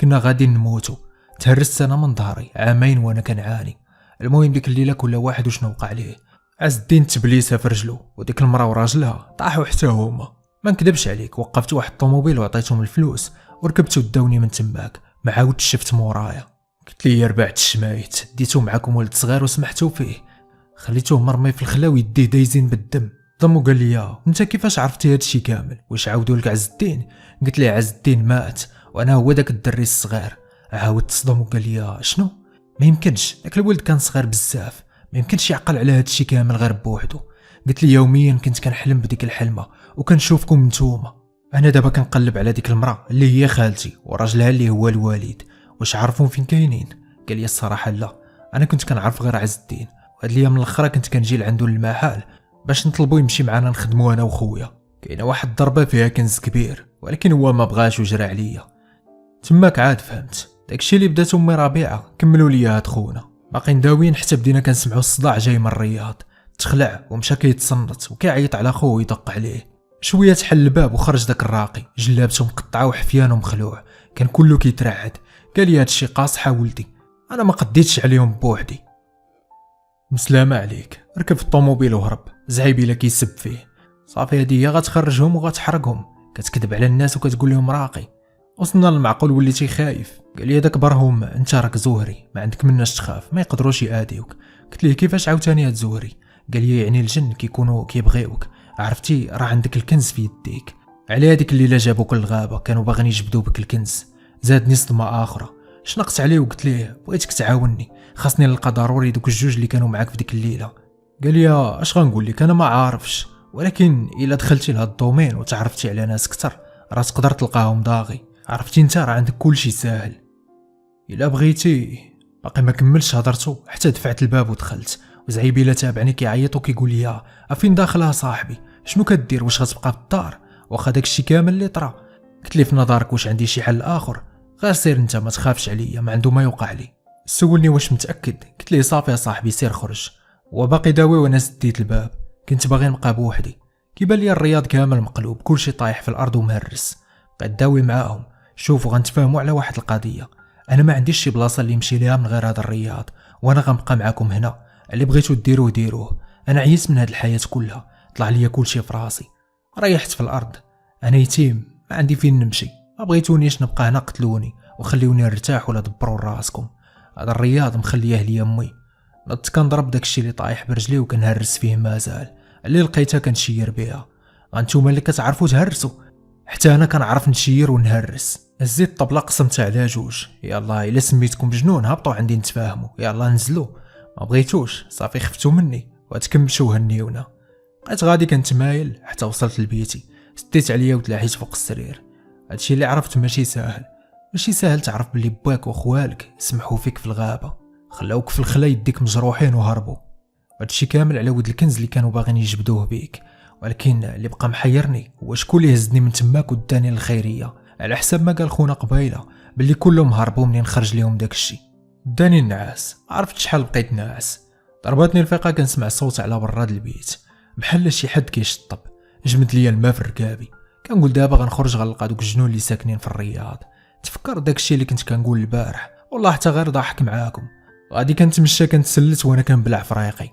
كنا غادي نموتو. تهرست انا من ظهري عامين وانا كنعاني. المهم ديك الليله كل واحد وشنو وقع ليه. عز الدين تبليسه في رجلو، وديك المراه وراجلها طاحوا حتى هما. ما نكذبش عليك، وقفت واحد الطوموبيل وعطيتهم الفلوس وركبت وداوني من تماك. ما عاودتش شفت مورايا. قلت لي يا ربعت الشمايت، ديتو معاكم ولد صغير وسمحتو فيه، خليتوه مرمي في الخلا ويديه دايزين بالدم. ضمو قال لي انت كيفاش عرفتي هادشي كامل؟ واش عاودوا لك عز الدين؟ قلت لي عز الدين مات وانا هو داك الدري الصغير. عاود تصدم وقال لي شنو؟ ما يمكنش، داك الولد كان صغير بزاف، ما يمكنش يعقل على هادشي كامل غير بوحدو. قلت لي يوميا كنت كنحلم بديك الحلمه وكنشوفكم نتوما. انا دابا كنقلب على ديك المراه اللي هي خالتي وراجلها اللي هو الوالد، واش عارفون فين كاينين؟ قال لي الصراحه لا، انا كنت كنعرف غير عز الدين، وهاد الايام الاخرى كنت كنجي لعندو للمحل باش نطلبو يمشي معنا نخدمو انا وخويا. كاينه واحد الضربه فيها كنز كبير، ولكن هو ما بغاش وجرى عليا. تماك عاد فهمت داكشي اللي بدات امي ربيعه كملوا ليا هاد خونا. باقي داويين حتى بدينا كنسمعوا الصداع جاي من الرياض. تخلع ومشى كيتصنت وكيعيط على خوه ويدق عليه. شويه تحل الباب وخرج داك الراقي، جلابته مقطعه وحفيان ومخلوع، كان كله كيترعد. قال لي هادشي قاصحه ولدي، انا ما قديتش عليهم بوحدي. مسلامه عليك، ركب في الطوموبيل وهرب. زعيبيله كيسب فيه. صافي هادي هي غتخرجهم وغتحرقهم، كتكذب على الناس وكتقول لهم راقي. وصلنا للمعقول وليتي خايف. قال لي هذاك برهم انت راك زهري، ما عندك مناش تخاف، ما يقدروش ياديوك. قلت ليه كيفاش عاوتاني هاد زهري؟ قال لي يعني الجن كيكونوا كيبغيوك، عرفتي راه عندك الكنز في يديك. على هذيك الليله جابوك للغابه، كانوا باغيين يجبدوا بك الكنز. زادني صدمه اخرى، شنقت عليه وقلت ليه بغيتك تعاوني، خاصني نلقى ضروري دوك الجوج اللي كانوا معاك في ديك الليله. قال لي اش غنقول لك، انا ما عارفش، ولكن الا دخلتي لهاد الدومين وتعرفتي على ناس كتر راه تقدر تلقاهم داغي. عرفتي انت راه عندك كلشي ساهل. الا بغيتي. باقي ما كملش هضرتو حتى دفعت الباب ودخلت، وزعيبيله تابعني كيعيط وكيقول لي افين داخلها صاحبي؟ شنو كدير؟ واش غتبقى في الدار واخا داكشي كامل اللي طرا؟ قلت لي في نظرك واش عندي شي حل اخر؟ غير سير انت، ما تخافش عليا، ما عنده ما يوقع لي. سولني واش متاكد؟ قلت ليه صافي يا صاحبي سير خرج. وباقي داوي وانا سديت الباب، كنت باغي نبقى بوحدي. كيبان لي الرياض كامل مقلوب، كلشي طايح في الارض ومهرس. بقيت داوي معاهم. شوفوا غنتفاهموا على واحد القضيه، انا ما عنديش شي بلاصه اللي نمشي ليها من غير هذا الرياض، وانا غنبقى معاكم هنا. اللي بغيتو ديروه ديروه، انا عييت من هاد الحياه كلها، طلع ليا كلشي في راسي، ريحت في الارض. انا يتيم ما عندي فين نمشي، ما بغيتونيش نبقى هنا قتلوني وخليوني نرتاح ولا دبروا راسكم. هذا الرياض مخليه ليا امي. نط كنضرب داكشي اللي طايح برجلي وكنهرس فيه مازال، اللي لقيتها كنشير بها. انتوما اللي كتعرفوا تهرسوا، حتى انا كنعرف نشير ونهرس. هزيت الطبله قسمتها على جوج. يلا الا سميتكم جنون هبطوا عندي نتفاهموا، يلا نزلوا. ما بغيتوش صافي خفتوا مني وتكمشوا هنيونا. بقيت غادي كنتمايل حتى وصلت لبيتي، سديت عليا وتلاحيت فوق السرير. هادشي اللي عرفت ماشي ساهل، ماشي ساهل تعرف بلي باك وخوالك سمحوا فيك في الغابه، خلاوك في الخلا يديك مجروحين وهربوا. هادشي كامل على ود الكنز اللي كانوا باغيين يجبدوه بيك. ولكن اللي بقى محيرني هو شكون اللي هزني من تماك وداني للخيريه، على حسب ما قال خونا قبيله باللي كلهم هربوا منين خرج ليهم داكشي. داني النعاس، عرفت شحال بقيت ناعس. ضرباتني الفيقه كنسمع صوت على براد البيت، بحال شي حد كيشطب. جمد ليا الماء في ركابي، كنقول دابا غنخرج غنلقى دوك الجنون اللي ساكنين في الرياض. تفكر داكشي اللي كنت كنقول البارح، والله حتى غير ضاحك معاكم. غادي كنتمشى كنتسلت وانا كنبلع في ريقي،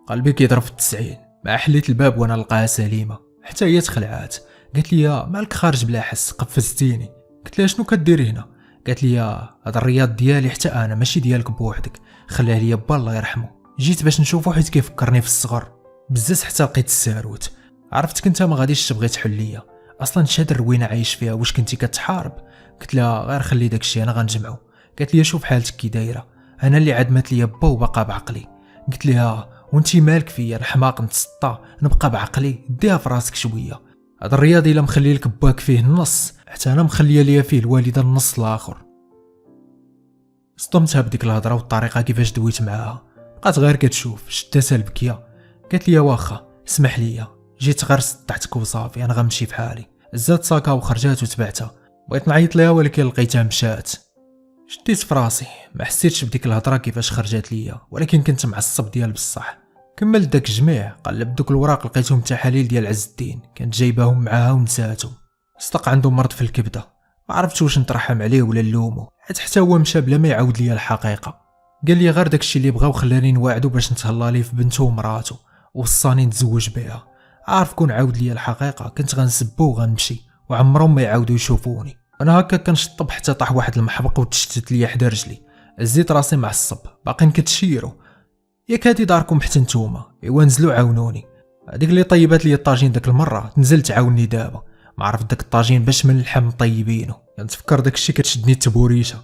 قلبي كيضرب في 90. مع حليت الباب وانا نلقاها سليمه، حتى هي تخلعات. قالت لي مالك خارج بلا حس؟ قفزتيني. قلت لها شنو كديري هنا؟ قالت لي هذا الرياض ديالي حتى انا، ماشي ديالك بوحدك، خليه ليا با الله يرحمه. جيت باش نشوفو حيت كيفكرني في الصغر بزز حتى لقيت الساروت. عرفتك انت ما غاديش تبغي تحل ليا اصلا، شاد الروينه عايش فيها، واش كنتي كتحارب؟ قلت لها غير خلي داكشي انا غنجمعو. قالت لي شوف حالتك كي دايره، انا اللي عدمت ليا با وبقى بعقلي. قلت لها وانتي مالك فيا الحماق نتسطى نبقى بعقلي؟ ديها في راسك شويه، هذا الرياضي الا مخلي لك باك فيه النص، حتى انا مخليه ليا فيه الوالده النص الاخر. صدمتها بديك الهضره والطريقه كيفاش دويت معاها، بقات غير كتشوف. شدتها البكيه، قالت لي واخا اسمح لي، جيت غير سطعتك وصافي، انا غنمشي بحالي. زات ساكا وخرجات وتبعتها. بغيت نعيط ليها ولكن لقيتها مشات. شديت في راسي، ما حسيتش بديك الهضره كيفاش خرجات ليا، ولكن كنت معصب ديال بصح. كملت داك الجميع، قلبت دوك الوراق لقيتهم تحاليل ديال عز الدين، كانت جايباهم معاها ونساتهم. صدق عنده مرض في الكبده، ما عرفتش واش نترحم عليه ولا نلومو، حتى هو مشى بلا ما يعاود ليا الحقيقه. قال لي غير داكشي اللي بغا وخلاني نواعدو باش نتهلا ليه في بنته ومراتو ووصاني نتزوج بها. عارف كون عاود ليا الحقيقه كنت غنسبو وغنمشي وعمرهم ما يعاودوا يشوفوني. انا هكا كنشطب حتى طاح واحد المحبق وتشتت ليا حدا رجلي، زيت راسي معصب باقيين كتشيرو. ياك هادي داركم حتى نتوما، ايوا نزلوا عاونوني. هذيك اللي طيبات لي الطاجين داك المره تنزل تعاوني دابا، ما عرفت داك الطاجين باش من اللحم طيبينو. كنتفكر داكشي كتشدني التبوريشه.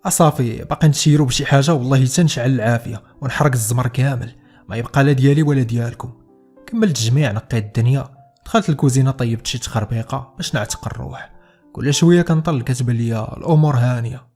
اصافي باقي نشيرو بشي حاجه والله تنشعل العافيه ونحرق الزمر كامل، ما يبقى لا ديالي ولا ديالكم. كملت الجميع، نقيت الدنيا، دخلت الكوزينه طيبت شي تخربيقه باش نعتق الروح. كل شويه كنطل كتبان ليا الامور هانيه.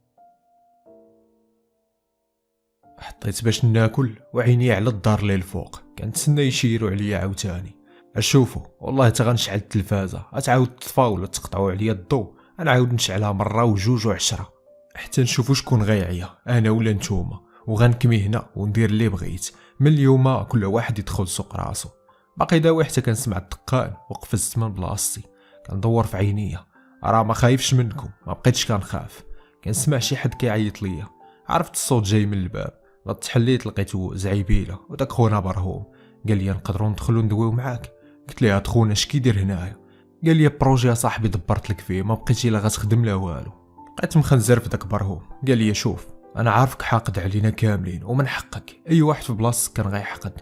حطيت باش ناكل وعيني على الدار اللي الفوق، كنتسنى يشيروا عليا عاوتاني. اشوفوا والله تا غنشعل التلفازه غتعاود تطفى ولا تقطعوا عليا الضو، غنعاود نشعلها مره وجوج وعشرة حتى نشوفوا شكون غيعيا، انا ولا نتوما، وغنكمي هنا وندير اللي بغيت. من اليوم كل واحد يدخل سوق راسو. باقي داوي حتى كنسمع الدقان وقفزت من بلاصتي، كندور في عينيا، راه ما خايفش منكم، ما بقيتش كنخاف. كنسمع شي حد كيعيط ليا، عرفت الصوت جاي من الباب، تحليت لقيتو زعيبيله وداك خونا برهوم. قال لي نقدروا ندخلوا ندويو معاك. قلت ليه هاد خونا اش كيدير هنايا؟ قال لي بروجي صاحبي دبرت لك فيه، ما بقيتي لا غتخدم لا والو. بقيت مخنزر في داك برهوم. قال لي شوف انا عارفك حاقد علينا كاملين ومن حقك، اي واحد في بلاصتك كان غيحقد،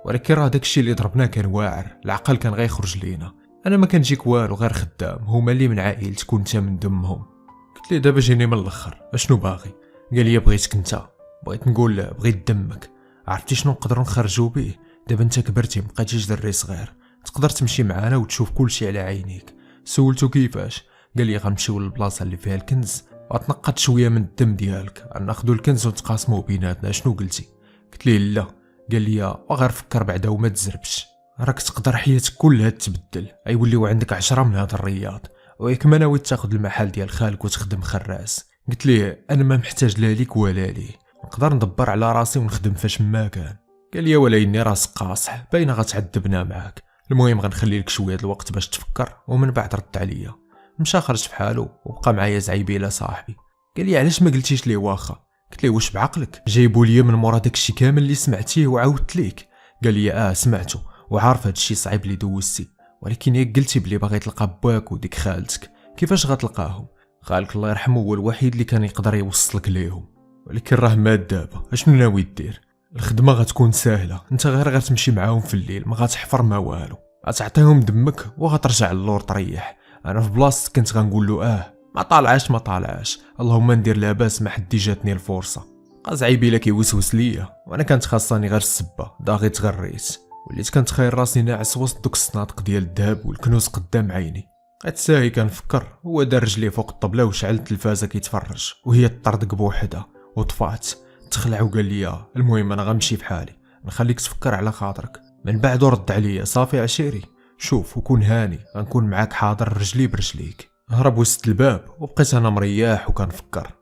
ولكن راه داكشي اللي ضربناه كان واعر، العقل كان غيخرج لينا. انا ما كنجيك والو غير خدام، هما اللي من عائلتك كنت من دمهم. قلت ليه دابا جيني من الاخر، اشنو باغي؟ قال لي بغيتك انت، بغيت نقول بغيت دمك. عرفتي شنو نقدروا نخرجوا به؟ دابا انت كبرتي مبقيتيش دري صغير، تقدر تمشي معانا وتشوف كلشي على عينيك. سولتو كيفاش؟ قال لي غنمشيو للبلاصه اللي فيها الكنز وتنقط شويه من الدم ديالك، غناخذوا الكنز ونتقاسموا بيناتنا. شنو قلتي؟ قلت ليه لا. قال لي وغير فكر بعدا وما تزربش، راك تقدر حياتك كلها تبدل، يوليو عندك 10 من هاد الرياض، وياك ما ناوي تاخذ المحل ديال خالك وتخدم خراس. قلت ليه انا ما محتاج لا ليك ولا ليه، نقدر ندبر على راسي ونخدم فاش ما كان. قال لي ولا اني راسك قاصح، باينه غتعذبنا معاك. المهم غنخلي لك شويه الوقت باش تفكر ومن بعد رد عليا. مشى خرج في حاله وبقى معايا زعيبيله صاحبي. قال لي علاش ما قلتيش ليه واخا؟ قلت ليه واش بعقلك جايبوا لي من مورا داكشي كامل اللي سمعتيه وعاودت ليك؟ قال لي سمعته وعارف هادشي صعيب اللي دوزتي، ولكن ياك قلتي بلي باغي تلقى باك وديك خالتك، كيفاش غتلقاهم؟ خالك الله يرحمه هو الوحيد اللي كان يقدر يوصلك ليهم، ولكن راه مات دابا. اشنو ناوي دير؟ الخدمه غتكون ساهله، انت غير غتمشي معاهم في الليل، ما غتحفر ما والو، غتعطيهم دمك وغترجع للور تريح. انا في بلاصتك كنت غنقول له ما طالعاش ما طالعاش، اللهم ندير لاباس ما حد جاتني الفرصه. زعيبيله كيوسوس ليا وانا كانت خاصاني غير السبه، داغي تغريت، وليت كنتخيل راسي ناعس وسط دوك الصنادق ديال الذهب والكنوز قدام عيني. غير ساهي كنفكر، هو دار رجليه فوق الطبله وشعل التلفازه كيتفرج وهي تطردق بوحدها وطفات. تخلع وقال لي المهم انا غنمشي في حالي، نخليك تفكر على خاطرك. من بعد رد عليا صافي عشيري، شوف وكون هاني، غنكون معاك حاضر رجلي برجليك. هرب وسط الباب وبقيت انا مرياح وكنفكر.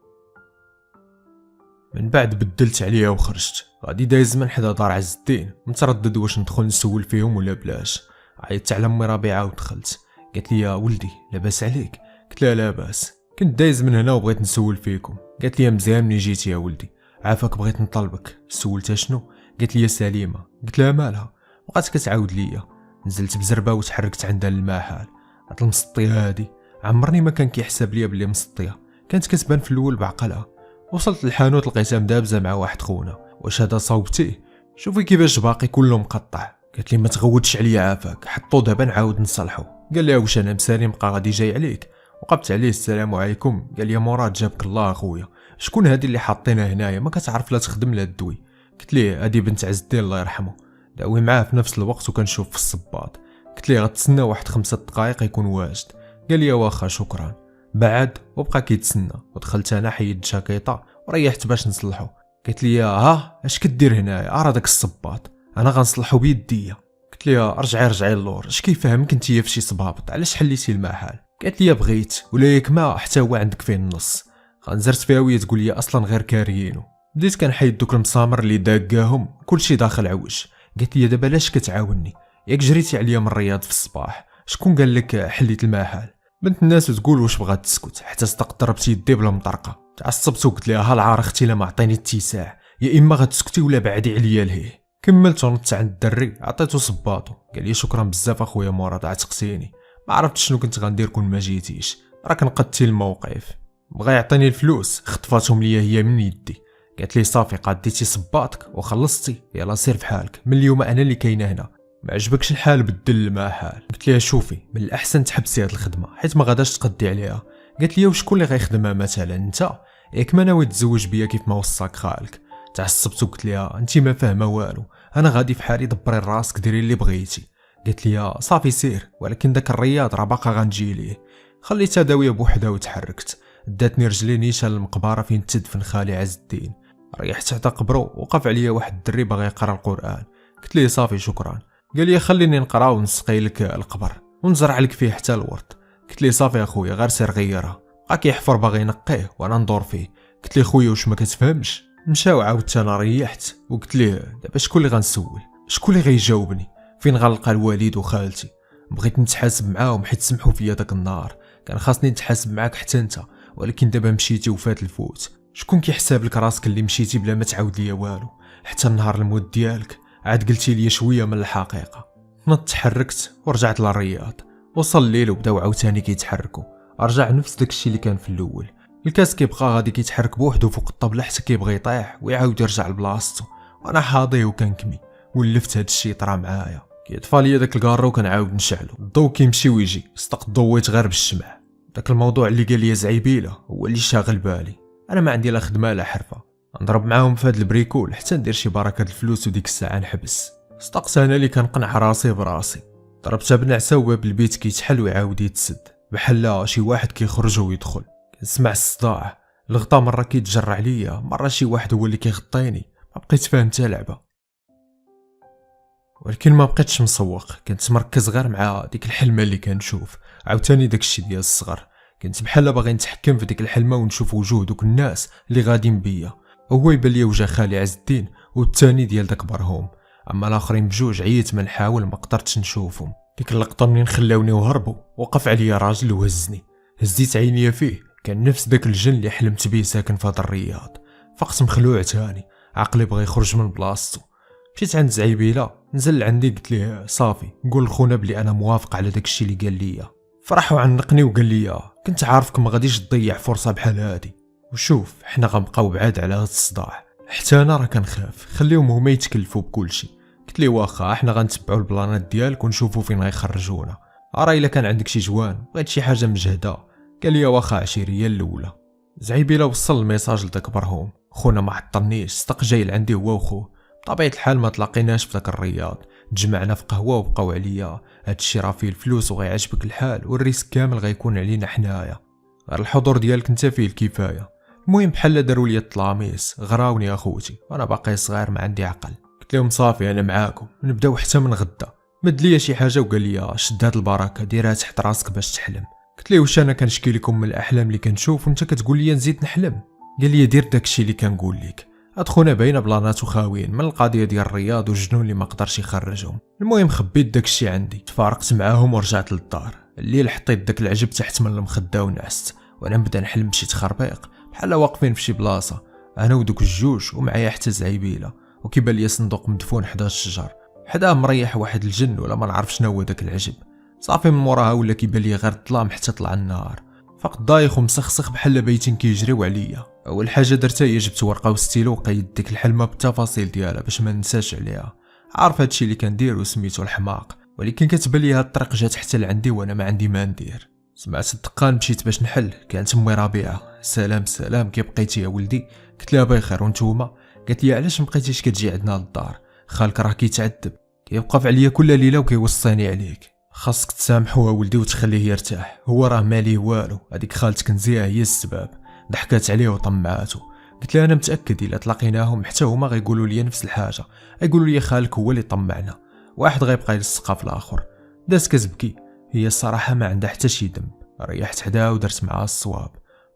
من بعد بدلت عليها وخرجت، غادي دايز من حدا دار عز الدين، متردد واش ندخل نسول فيهم ولا بلاش. عيطت على امي ربيعه ودخلت. قالت لي ولدي لاباس عليك؟ قلت لها لاباس، كنت دايز من هنا وبغيت نسول فيكم. قالت لي مزيان مني جيتي يا ولدي، عافاك بغيت نطلبك. سولتها شنو؟ قالت لي سليمه. قلت لها مالها؟ بقات كتعاود ليا. نزلت بزربه وتحركت عندها للمحل. هاد المسطيه هادي عمرني ما كان كيحسب ليا بلي مسطيه، كانت كتبان في الاول بعقلها. وصلت للحانوت لقيتها مدابزه مع واحد خونا. واش هذا صوبتي؟ شوفي كيفاش باقي كله مقطع. قالت لي ما تغودش عليا عافاك، حطو دابا نعاود نصلحو. قال لي واش انا مسالم بقى غادي جاي عليك؟ وقبت عليه السلام عليكم. قال لي مراد جابك الله اخويا، شكون هادي اللي حاطينها هنايا ما كتعرف لا تخدم لا تدوي؟ قلت ليه هادي بنت عز الدين الله يرحمه، داوي معاه في نفس الوقت وكنشوف في الصباط. قلت ليه غتسنى واحد 5 دقائق يكون واجد. قال لي واخا شكرا. بعد وبقى كيتسنى ودخلت انا حيد الجاكيطه وريحت باش نصلحو. قالت لي اش كدير هنايا؟ راه داك الصباط انا غنصلحو بيديا. قلت لي رجعي اللور، اش كيفهمك انت في شي صبابط؟ علاش حليتي المحل؟ قالت لي بغيت ولا ياك ما حتى هو عندك فيه النص. غنزرت فيها وهي تقول لي اصلا غير كاريينو. بديت كنحيد دوك المسامر اللي داقاهم كلشي داخل عوج. قالت لي دابا علاش كتعاوني؟ ياك جريتي عليا من الرياض في الصباح، شكون قال لك حليت المحل؟ بنت الناس تقول واش بغات تسكت، حتى صدقت ضربت يدي بلا مطرقه. تعصبت وقلت لها ها العار اختي لا ما عطيني اتساع، يا اما غتسكتي ولا بعدي عليا لهيه. كملت ونطت عند الدري عطيتو صباطو، قال لي شكرا بزاف اخويا مراد عتقتيني، ما عرفتش شنو كنت غندير كون ما جيتيش، راك نقدتي الموقف. بغا يعطيني الفلوس خطفاتهم ليا هي من يدي، قالت لي صافي قاديتي صباطك وخلصتي، يلا سير بحالك، من اليوم انا اللي كاينه هنا، ما عجبكش الحال بدل ما حال. قلت لها شوفي من الاحسن تحبسي هاد الخدمه حيت ما غاداش تقدي عليها. قالت لي وشكون اللي غيخدمها مثلا انت، ياك ما ناوي تزوج بيا كيف ما وصاك خالك. تعصبت وقلت لها انت ما فاهمه والو، انا غادي في حالي دبري راسك ديري اللي بغيتي. قالت لي صافي سير، ولكن داك الرياض راه باقا غنجي ليه. خليتها داويه بوحدها وتحركت، داتني رجلي نيشان للمقبره فين تدفن خالي عز الدين. ريحت حتى قبرو، وقف عليا واحد الدري باغي يقرا القران، قلت ليه صافي شكرا. قال لي خليني نقرا ونسقي لك القبر ونزرع لك فيه حتى الورد. قلت ليه صافي اخويا غير سير غيرها، بقى كيحفر باغي ينقيه وانا ندور فيه. قلت ليه خويا واش ما كتفهمش؟ مشاو عاودت انا ريحت وقلت ليه دابا شكون اللي غنسول، شكون اللي غيجاوبني، فين غنلقى الوالد وخالتي؟ بغيت نتحاسب معاهم حيت سمحوا فيا داك النهار، كان خاصني نتحاسب معاك حتى انت، ولكن دابا مشيتي وفات الفوت. شكون كيحساب لك راسك اللي مشيتي بلا ما تعاود ليا والو؟ حتى النهار الموت ديالك عاد قلتي لي شويه من الحقيقه. نط تحركت ورجعت للرياض. وصل الليل وبداو عاوتاني كيتحركوا، رجع نفس داكشي اللي كان في الاول. الكاس كيبقى غادي كيتحرك بوحدو فوق الطبله حتى كيبغي يطيح ويعاود يرجع لبلاصتو، وانا حاضي وكنكمي ولفت هاد الشيء طرا معايا. كيطفى ليا داك الكارو كنعاود نشعلو، الضو كيمشي ويجي، صدق ضويت غير بالشمع. داك الموضوع اللي قال لي زعيبيله هو اللي شاغل بالي، انا ما عندي لا خدمه لا حرفه، نضرب معاهم في هاد البريكول حتى ندير شي بركه الفلوس وديك الساعه نحبس. صدقت انا اللي كنقنع راسي براسي. ضربتها بنعسه وباب البيت كيتحل ويعاود يتسد بحال شي واحد كيخرج ويدخل. كنسمع الصداع، الغطا مره كيتجرع عليا، مره شي واحد هو اللي كيغطيني، ما بقيت فاهم حتى لعبه. ولكن ما بقيتش مسوق، كنت مركز غير مع ديك الحلمه اللي كنشوف. عاوتاني داكشي ديال الصغر، كنت بحال باغي نتحكم في ديك الحلمه ونشوف وجوه دوك الناس اللي غاديين بيا. هو يبان لي وجه خالي عز الدين والثاني ديال داك برهوم، اما الاخرين بجوج عييت ما نحاول ما قدرتش نشوفهم. ديك اللقطه منين خلاوني وهربوا، وقف عليا راجل وهزني، هزيت عينيا فيه، كان نفس داك الجن اللي حلمت بيه ساكن في هاد الرياض. فقت مخلوع تاني، عقلي بغى يخرج من بلاصتو. مشيت عند زعيبيله، نزل عندي قلت ليه صافي قول لخونا بلي انا موافق على داكشي اللي قال ليا. فرح وعنقني وقال لي كنت عارفك ما غاديش تضيع فرصه بحال هادي، وشوف حنا غنبقاو بعاد على هاد الصداع، حتى انا راه كنخاف، خليهم هما يتكلفوا بكلشي. قلت لي واخا حنا غنتبعوا البلانات ديالك ونشوفوا فين غيخرجونا، راه الا كان عندك شي جوان بغيت شي حاجه مجهده. قال لي واخا عشيريه الاولى. زعيبيله وصل الميساج لداك برهوم، خونا ما عطلنيش، صدق جاي لعندي هو وخوه. بطبيعه الحال ما تلاقيناش في داك الرياض، تجمعنا في قهوه وبقاو عليا هادشي راه فيه الفلوس وغيعجبك الحال والريسك كامل غيكون علينا حنايا، غير الحضور ديالك انت فيه الكفايه. المهم بحال داروا لي الطلاميس، غراوني اخوتي وانا باقي صغير ما عندي عقل. قلت لهم صافي انا معاكم، نبداو حتى من غدا. مد ليا شي حاجه وقال لي شد هاد البركه ديرها تحت راسك باش تحلم. قلت ليه واش انا كنشكي لكم من الاحلام اللي كنشوف وانت كتقول لي نزيد نحلم؟ قال لي دير داكشي اللي كنقول لك، هاد خونا باينه بلانات وخاويين من القضيه ديال الرياض والجنون اللي ما قدرش يخرجهم. المهم خبيت داكشي عندي، تفارقت معاهم ورجعت للدار. الليل حطيت داك العجب تحت من المخده ونعست، وانا نبدا نحلم بشي تخربيق بحال واقفين في شي بلاصه، انا ودوك الجوج ومعايا حتى زعيبيله، وكيبان لي صندوق مدفون حدا الشجر، حداه مريح واحد الجن ولا ما نعرف شنو هو داك العجب. صافي من موراها ولا كيبان لي غير الظلام حتى طلع النهار. فقط دايخ ومسخسخ بحال بيتين كيجريو عليا. اول حاجه درتها هي جبت ورقه وستيلو وقيدت ديك الحلمه بالتفاصيل ديالها باش ما ننساش عليها. عارف هادشي اللي كندير وسميتو الحماق، ولكن كتبان لي هاد الطريق جات حتى لعندي وانا ما عندي ما ندير. سمعت الدقان مشيت باش نحل، كانت امي ربيعه. سلام سلام كي بقيتي يا ولدي؟ قلت لها بخير وانتوما؟ قالت لي علاش مبقيتيش كتجي عندنا للدار؟ خالك راه كيتعذب، كيوقف عليا كل ليله وكيوصيني عليك، خاصك تسامحوها ولدي وتخليه يرتاح، هو راه ماليه والو، هذيك خالتك نزيه هي السبب. ضحكات عليه وطمعاتو. قلت لها انا متاكد الا تلاقيناهم حتى هما غيقولوا لي نفس الحاجه، غيقولوا لي خالك هو اللي طمعنا، واحد غيبقى يلصق في الاخر. داز كتبكي، هي الصراحه ما عندها حتى شي ذنب. ريحت حداها ودرت معاها الصواب.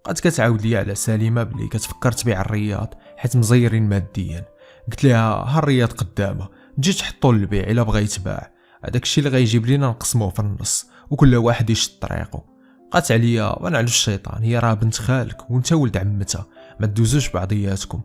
بقات كتعاود لي على سليمه بلي كتفكر تبيع الرياض حيت مزيرين ماديا. قلت لها ها الرياض قدامه، تجي تحطو للبيع الا بغا يتباع، هذاك الشيء اللي غيجيب لينا نقسموه في النص وكل واحد يشد طريقه. بقات عليا وانا على الشيطان، هي راه بنت خالك وانت ولد عمتها، ما تدوزوش بعضياتكم،